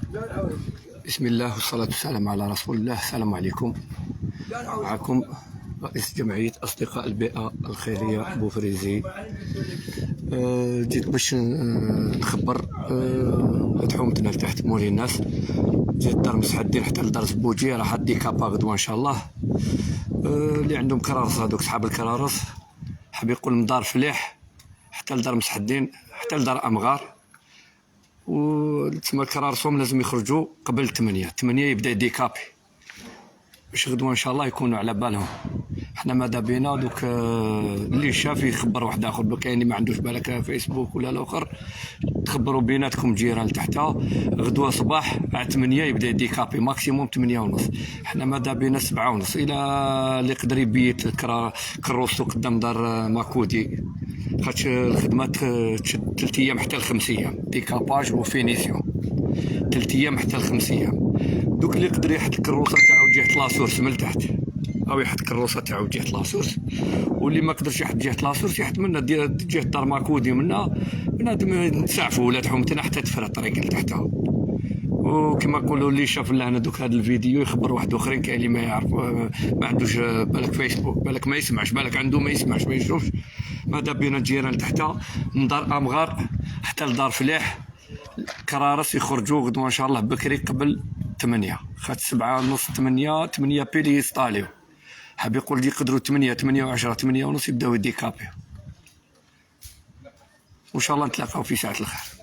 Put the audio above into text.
بسم الله والصلاة والسلام على رسول الله. السلام عليكم. معكم رئيس جمعية أصدقاء البيئة الخيرية بوفريزي. جيت باش نخبر حومتنا لتحت مولي الناس، جيت دار مسحدين حتى لدار زبوجي، راح ديكابا غدوة إن شاء الله. اللي عندهم كرارس، هذوك صحاب الكرارس، حاب يقول من دار فليح حتى لدار مسحدين حتى لدار أمغار، وتسمى الكرارسهم لازم يخرجوا قبل 8 يبدا ديكابي باش غدوه ان شاء الله يكونوا على بالهم. حنا ماذا بينا دوك اللي شاف يخبر واحد اخر، كاين اللي ما عندوش بالك فيسبوك ولا الاخر، تخبروا بيناتكم جيران تحتها غدوه صباح على 8 يبدا ديكابي، ماكسيموم 8:30. حنا ماذا بينا 7:30 الى اللي يقدر يبيت كروسو قدام دار ماكودي، خاطش الخدمه تشد 3 ايام حتى ل5 ايام، ديكاباج وفينيسيون 3 ايام حتى ل5 ايام. دوك اللي يقدر يحط الكروسه تاعو جهه لاسورس من تحت، او يحط الكروسه تاعو جهه لاسورس، واللي ما قدرش يحط جهه لاسورس يحط منا جهه دار ماكودي، منا بنادم نسعفوا ولاد حومتنا حتى تفرى الطريق لتحتها. وكما نقولوا اللي شاف لنا دوك هذا الفيديو يخبر واحد اخرين، كاين اللي ما يعرف ما عندوش بالك فيسبوك، بالك ما يسمعش، بالك عنده ما يسمعش ما يشوفش. ماذا بينا الجيران تحتها من دار امغار حتى لدار فليح كرارس يخرجوا غدوه ان شاء الله بكري قبل 8، خاطر 7:30 8 بيلي يسطاليو. حاب يقول يقدروا 8 8:10 8:30 يبداو ديكابي، وان شاء الله نتلاقاو في ساعه الخير.